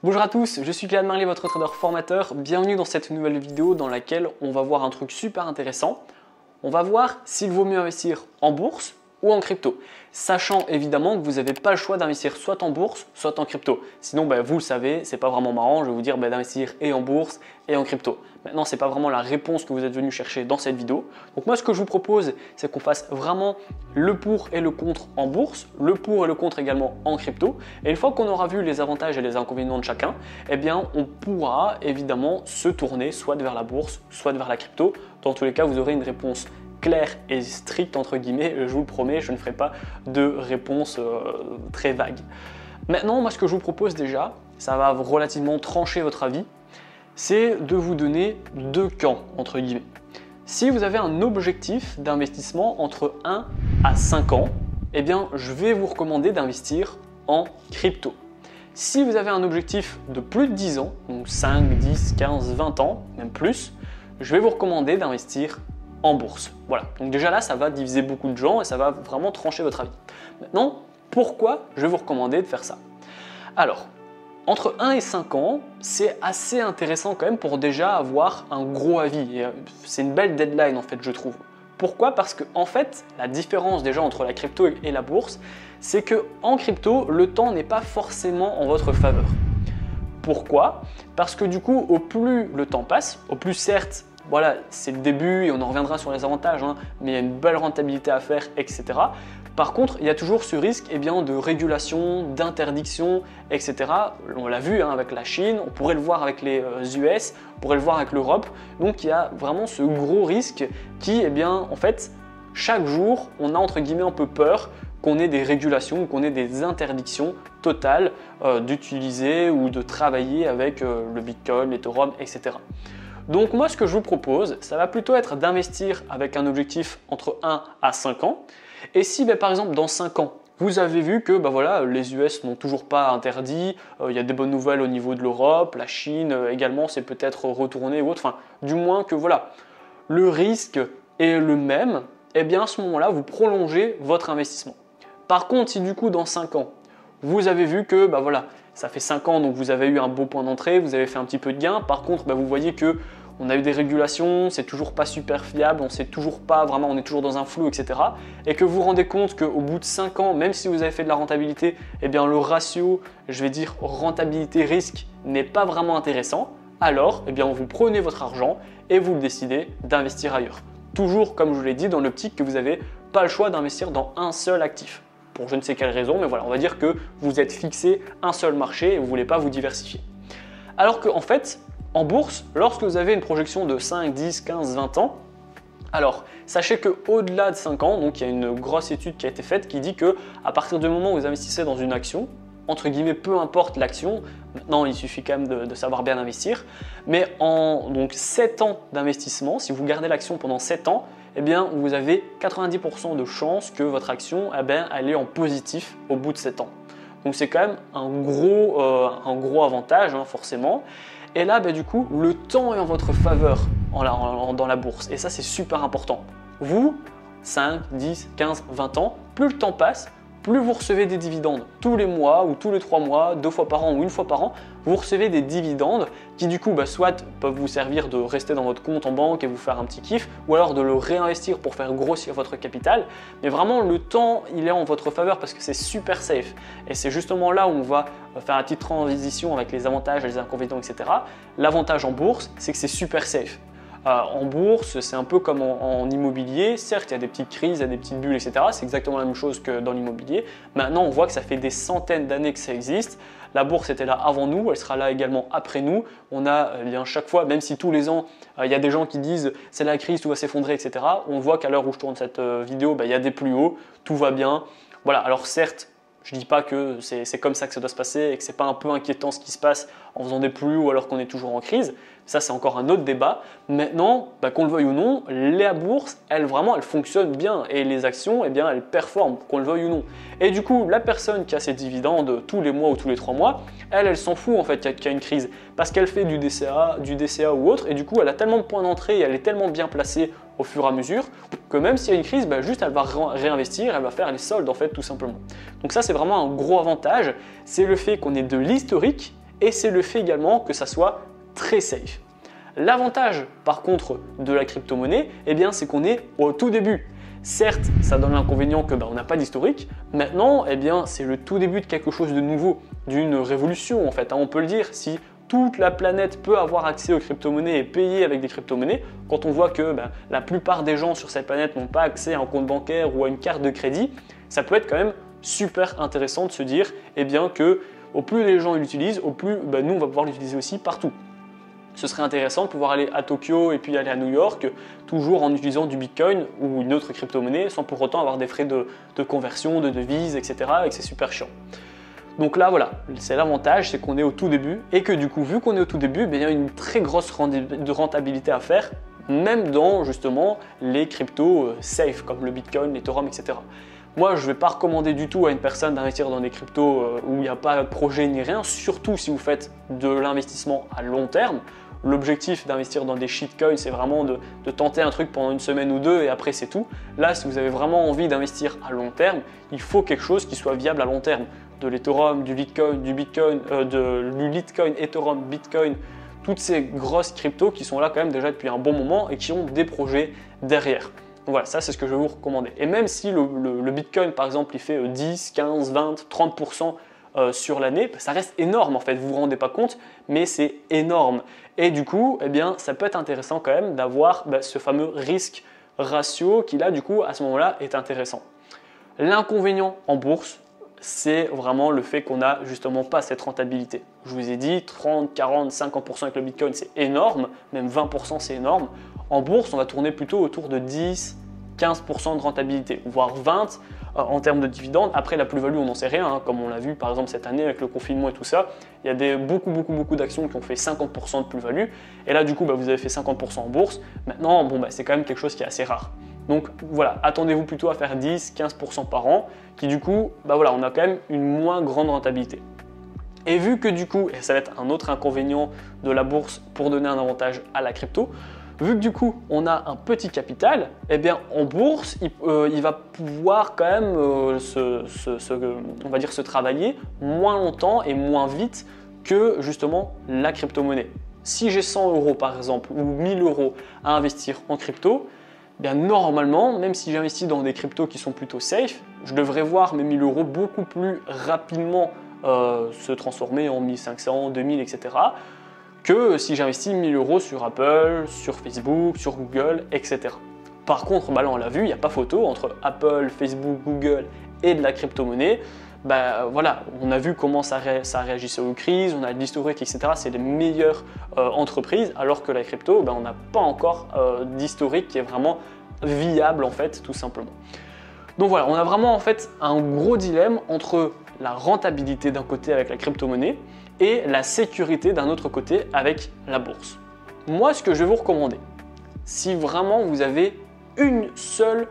Bonjour à tous, je suis Kylian Marley, votre trader formateur. Bienvenue dans cette nouvelle vidéo dans laquelle on va voir un truc super intéressant. On va voir s'il vaut mieux investir en bourse ou en crypto. Sachant évidemment que vous n'avez pas le choix d'investir soit en bourse, soit en crypto. Sinon, vous le savez, c'est pas vraiment marrant. Je vais vous dire d'investir et en bourse et en crypto. Maintenant, ce n'est pas vraiment la réponse que vous êtes venu chercher dans cette vidéo. Donc moi, ce que je vous propose, c'est qu'on fasse vraiment le pour et le contre en bourse, le pour et le contre également en crypto. Et une fois qu'on aura vu les avantages et les inconvénients de chacun, on pourra évidemment se tourner soit vers la bourse, soit vers la crypto. Dans tous les cas, vous aurez une réponse claire et stricte entre guillemets, je vous le promets, je ne ferai pas de réponse très vague. Maintenant, moi ce que je vous propose déjà, ça va relativement trancher votre avis, c'est de vous donner deux camps entre guillemets. Si vous avez un objectif d'investissement entre 1 à 5 ans, je vais vous recommander d'investir en crypto. Si vous avez un objectif de plus de 10 ans, donc 5, 10, 15, 20 ans, même plus, je vais vous recommander d'investir en bourse. Voilà, donc déjà là, ça va diviser beaucoup de gens et ça va vraiment trancher votre avis. Maintenant, pourquoi je vais vous recommander de faire ça? Alors, entre 1 et 5 ans, c'est assez intéressant quand même pour déjà avoir un gros avis. C'est une belle deadline en fait, je trouve. Pourquoi? Parce que en fait, la différence déjà entre la crypto et la bourse, c'est que en crypto, le temps n'est pas forcément en votre faveur. Pourquoi? Parce que du coup, au plus le temps passe, au plus certes, voilà, c'est le début et on en reviendra sur les avantages, mais il y a une belle rentabilité à faire, etc. Par contre, il y a toujours ce risque de régulation, d'interdiction, etc. On l'a vu avec la Chine, on pourrait le voir avec les US, on pourrait le voir avec l'Europe. Donc il y a vraiment ce gros risque qui, en fait, chaque jour, on a entre guillemets un peu peur qu'on ait des régulations ou qu'on ait des interdictions totales d'utiliser ou de travailler avec le Bitcoin, l'Ethereum, etc. Donc moi, ce que je vous propose, ça va plutôt être d'investir avec un objectif entre 1 à 5 ans. Et si par exemple dans 5 ans, vous avez vu que les US n'ont toujours pas interdit, il y a des bonnes nouvelles au niveau de l'Europe, la Chine également c'est peut-être retourné ou autre, enfin du moins que le risque est le même, à ce moment-là, vous prolongez votre investissement. Par contre, si du coup dans 5 ans, vous avez vu que ça fait 5 ans, donc vous avez eu un beau point d'entrée, vous avez fait un petit peu de gain. Par contre, vous voyez que on a eu des régulations, c'est toujours pas super fiable, on sait toujours pas vraiment, on est toujours dans un flou, etc. Et que vous vous rendez compte qu'au bout de 5 ans, même si vous avez fait de la rentabilité, le ratio, je vais dire rentabilité-risque, n'est pas vraiment intéressant. Alors, vous prenez votre argent et vous décidez d'investir ailleurs. Toujours, comme je vous l'ai dit, dans l'optique que vous n'avez pas le choix d'investir dans un seul actif. Pour je ne sais quelle raison, mais voilà, on va dire que vous êtes fixé un seul marché et vous ne voulez pas vous diversifier. Alors qu'en fait, en bourse, lorsque vous avez une projection de 5, 10, 15, 20 ans, alors sachez qu'au-delà de 5 ans, donc il y a une grosse étude qui a été faite qui dit que à partir du moment où vous investissez dans une action, entre guillemets, peu importe l'action, maintenant il suffit quand même de savoir bien investir, mais en 7 ans d'investissement, si vous gardez l'action pendant 7 ans, vous avez 90% de chances que votre action elle est en positif au bout de 7 ans. Donc c'est quand même un gros avantage forcément. Et là, du coup, le temps est en votre faveur dans la bourse. Et ça, c'est super important. Vous, 5, 10, 15, 20 ans, plus le temps passe, plus vous recevez des dividendes tous les mois ou tous les 3 mois, 2 fois par an ou 1 fois par an, vous recevez des dividendes qui du coup soit peuvent vous servir de rester dans votre compte en banque et vous faire un petit kiff, ou alors de le réinvestir pour faire grossir votre capital. Mais vraiment le temps il est en votre faveur parce que c'est super safe. Et c'est justement là où on va faire la petite transition avec les avantages et les inconvénients, etc. L'avantage en bourse, c'est que c'est super safe. En bourse, c'est un peu comme en immobilier. Certes, il y a des petites crises, il y a des petites bulles, etc. C'est exactement la même chose que dans l'immobilier. Maintenant, on voit que ça fait des centaines d'années que ça existe. La bourse était là avant nous, elle sera là également après nous. On a chaque fois, même si tous les ans, il y a des gens qui disent c'est la crise, tout va s'effondrer, etc. On voit qu'à l'heure où je tourne cette vidéo, il y a des plus hauts, tout va bien. Voilà, alors certes, je ne dis pas que c'est comme ça que ça doit se passer et que ce n'est pas un peu inquiétant ce qui se passe en faisant des plus hauts alors qu'on est toujours en crise. Ça, c'est encore un autre débat. Maintenant, qu'on le veuille ou non, la bourse, elle fonctionne bien et les actions, elles performent, qu'on le veuille ou non. Et du coup, la personne qui a ses dividendes tous les mois ou tous les 3 mois, elle s'en fout en fait qu'il y a une crise parce qu'elle fait du DCA ou autre et du coup, elle a tellement de points d'entrée et elle est tellement bien placée au fur et à mesure que même s'il y a une crise, juste elle va réinvestir, elle va faire les soldes en fait tout simplement. Donc ça, c'est vraiment un gros avantage, c'est le fait qu'on ait de l'historique et c'est le fait également que ça soit très safe. L'avantage par contre de la crypto-monnaie, eh bien c'est qu'on est au tout début. Certes, ça donne l'inconvénient que on n'a pas d'historique. Maintenant, eh bien, c'est le tout début de quelque chose de nouveau, d'une révolution en fait. On peut le dire, si toute la planète peut avoir accès aux crypto-monnaies et payer avec des crypto-monnaies, quand on voit que la plupart des gens sur cette planète n'ont pas accès à un compte bancaire ou à une carte de crédit, ça peut être quand même super intéressant de se dire eh bien, que au plus les gens l'utilisent, au plus nous on va pouvoir l'utiliser aussi partout. Ce serait intéressant de pouvoir aller à Tokyo et puis aller à New York, toujours en utilisant du Bitcoin ou une autre crypto-monnaie, sans pour autant avoir des frais de conversion, de devises, etc. et que c'est super chiant. Donc là, voilà, c'est l'avantage, c'est qu'on est au tout début et que du coup, vu qu'on est au tout début, il y a une très grosse rentabilité à faire, même dans justement les cryptos safe, comme le Bitcoin, l'Ethereum, etc. Moi, je ne vais pas recommander du tout à une personne d'investir dans des cryptos où il n'y a pas de projet ni rien, surtout si vous faites de l'investissement à long terme. L'objectif d'investir dans des shitcoins, c'est vraiment de tenter un truc pendant une semaine ou deux et après c'est tout. Là, si vous avez vraiment envie d'investir à long terme, il faut quelque chose qui soit viable à long terme. De l'Ethereum, du Litecoin, du Litecoin, Ethereum, Bitcoin, toutes ces grosses cryptos qui sont là quand même déjà depuis un bon moment et qui ont des projets derrière. Donc voilà, ça c'est ce que je vais vous recommander. Et même si le Bitcoin par exemple il fait 10, 15, 20, 30% sur l'année, ça reste énorme en fait, vous vous rendez pas compte, mais c'est énorme. Et du coup, eh bien, ça peut être intéressant quand même d'avoir ce fameux risque ratio qui là du coup à ce moment-là est intéressant. L'inconvénient en bourse, c'est vraiment le fait qu'on n'a justement pas cette rentabilité. Je vous ai dit 30, 40, 50% avec le Bitcoin, c'est énorme, même 20% c'est énorme. En bourse, on va tourner plutôt autour de 10, 15% de rentabilité, voire 20% en termes de dividendes. Après, la plus-value, on n'en sait rien, comme on l'a vu par exemple cette année avec le confinement et tout ça. Il y a beaucoup d'actions qui ont fait 50% de plus-value. Et là, du coup, vous avez fait 50% en bourse. Maintenant, c'est quand même quelque chose qui est assez rare. Donc voilà, attendez-vous plutôt à faire 10-15% par an, qui du coup, on a quand même une moins grande rentabilité. Et vu que du coup, et ça va être un autre inconvénient de la bourse pour donner un avantage à la crypto, vu que du coup, on a un petit capital, eh bien en bourse, il va pouvoir quand même on va dire se travailler moins longtemps et moins vite que justement la crypto-monnaie. Si j'ai 100 € par exemple ou 1000 € à investir en crypto, bien normalement, même si j'investis dans des cryptos qui sont plutôt safe, je devrais voir mes 1000 € beaucoup plus rapidement se transformer en 1500, 2000, etc. que si j'investis 1000 € sur Apple, sur Facebook, sur Google, etc. Par contre, là on l'a vu, il n'y a pas photo entre Apple, Facebook, Google et de la crypto-monnaie. Voilà, on a vu comment ça réagissait aux crises, on a de l'historique, etc. C'est les meilleures entreprises, alors que la crypto, on n'a pas encore d'historique qui est vraiment viable en fait, tout simplement. Donc voilà, on a vraiment en fait un gros dilemme entre la rentabilité d'un côté avec la crypto-monnaie et la sécurité d'un autre côté avec la bourse. Moi, ce que je vais vous recommander, si vraiment vous avez une seule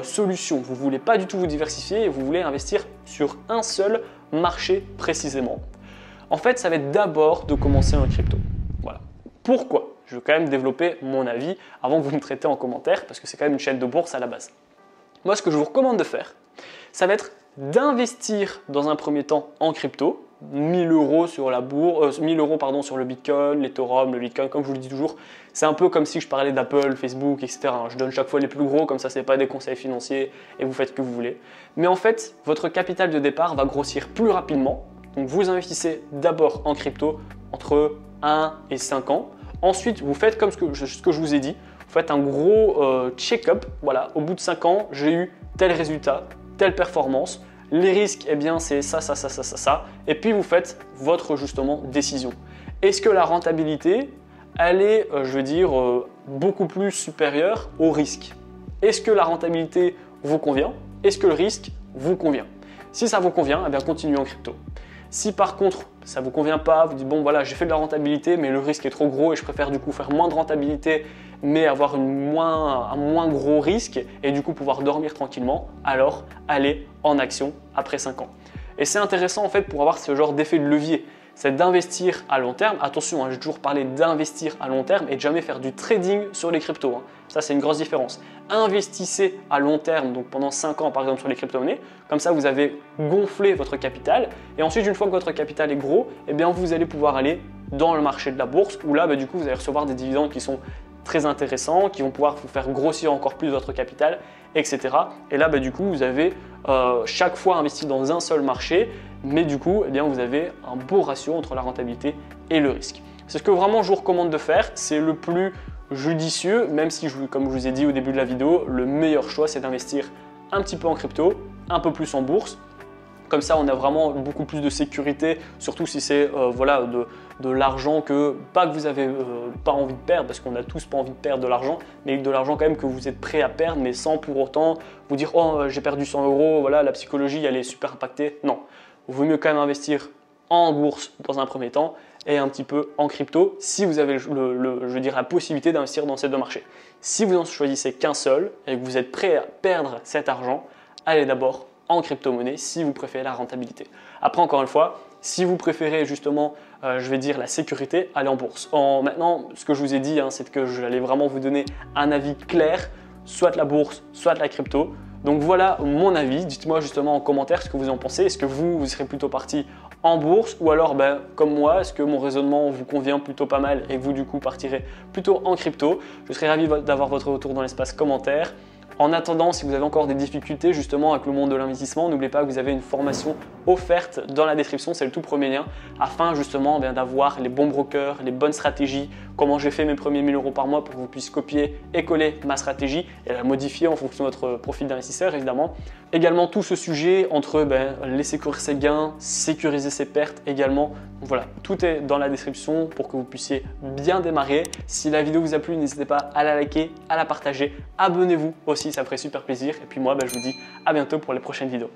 solution, vous ne voulez pas du tout vous diversifier et vous voulez investir sur un seul marché précisément, en fait, ça va être d'abord de commencer en crypto. Voilà. Pourquoi? Je vais quand même développer mon avis avant que vous me traitez en commentaire parce que c'est quand même une chaîne de bourse à la base. Moi, ce que je vous recommande de faire, ça va être d'investir dans un premier temps en crypto, 1000 € sur la bourse, 1000 € pardon, sur le Bitcoin, l'Ethereum, le Litecoin, comme je vous le dis toujours. C'est un peu comme si je parlais d'Apple, Facebook, etc. Je donne chaque fois les plus gros, comme ça, ce n'est pas des conseils financiers et vous faites ce que vous voulez. Mais en fait, votre capital de départ va grossir plus rapidement. Donc, vous investissez d'abord en crypto entre 1 et 5 ans. Ensuite, vous faites comme ce que je vous ai dit. Vous faites un gros check-up. Voilà, au bout de 5 ans, j'ai eu tel résultat, telle performance. Les risques, eh bien, c'est ça. Et puis, vous faites votre, justement, décision. Est-ce que la rentabilité, elle est, je veux dire, beaucoup plus supérieure au risque? Est-ce que la rentabilité vous convient? Est-ce que le risque vous convient? Si ça vous convient, eh bien, continuez en crypto. Si par contre, ça ne vous convient pas, vous dites bon voilà, j'ai fait de la rentabilité, mais le risque est trop gros et je préfère du coup faire moins de rentabilité, mais avoir un moins gros risque et du coup pouvoir dormir tranquillement, alors allez en action après 5 ans. Et c'est intéressant en fait pour avoir ce genre d'effet de levier. c'est d'investir à long terme. Attention, j'ai toujours parlé d'investir à long terme et de jamais faire du trading sur les cryptos. Ça, c'est une grosse différence. Investissez à long terme, donc pendant 5 ans par exemple sur les crypto-monnaies. Comme ça, vous avez gonflé votre capital. Et ensuite, une fois que votre capital est gros, eh bien, vous allez pouvoir aller dans le marché de la bourse où là, du coup, vous allez recevoir des dividendes qui sont très intéressants, qui vont pouvoir vous faire grossir encore plus votre capital, etc. Et là, du coup, vous avez chaque fois investi dans un seul marché, mais du coup, eh bien, vous avez un beau ratio entre la rentabilité et le risque. C'est ce que vraiment je vous recommande de faire. C'est le plus judicieux, même si, comme je vous ai dit au début de la vidéo, le meilleur choix, c'est d'investir un petit peu en crypto, un peu plus en bourse. Comme ça, on a vraiment beaucoup plus de sécurité, surtout si c'est voilà, de l'argent que vous avez pas envie de perdre, parce qu'on n'a tous pas envie de perdre de l'argent, mais de l'argent quand même que vous êtes prêt à perdre, mais sans pour autant vous dire « Oh, j'ai perdu 100 €, voilà, la psychologie, elle est super impactée ». Non, il vaut mieux quand même investir en bourse dans un premier temps et un petit peu en crypto si vous avez je veux dire, la possibilité d'investir dans ces deux marchés. Si vous en choisissez qu'un seul et que vous êtes prêt à perdre cet argent, allez d'abord en crypto-monnaie si vous préférez la rentabilité. Après, encore une fois, si vous préférez justement, je vais dire la sécurité, allez en bourse. Maintenant, ce que je vous ai dit, c'est que j'allais vraiment vous donner un avis clair, soit la bourse, soit la crypto. Donc voilà mon avis. Dites-moi justement en commentaire ce que vous en pensez. Est-ce que vous serez plutôt parti en bourse ou alors comme moi, est-ce que mon raisonnement vous convient plutôt pas mal et vous du coup partirez plutôt en crypto? Je serais ravi d'avoir votre retour dans l'espace commentaire. En attendant, si vous avez encore des difficultés justement avec le monde de l'investissement, n'oubliez pas que vous avez une formation offerte dans la description, c'est le tout premier lien, afin justement d'avoir les bons brokers, les bonnes stratégies, comment j'ai fait mes premiers 1000 € par mois pour que vous puissiez copier et coller ma stratégie et la modifier en fonction de votre profil d'investisseur évidemment. Également tout ce sujet entre laisser courir ses gains, sécuriser ses pertes également. Donc voilà, tout est dans la description pour que vous puissiez bien démarrer. Si la vidéo vous a plu, n'hésitez pas à la liker, à la partager, abonnez-vous aussi, ça ferait super plaisir. Et puis moi, je vous dis à bientôt pour les prochaines vidéos.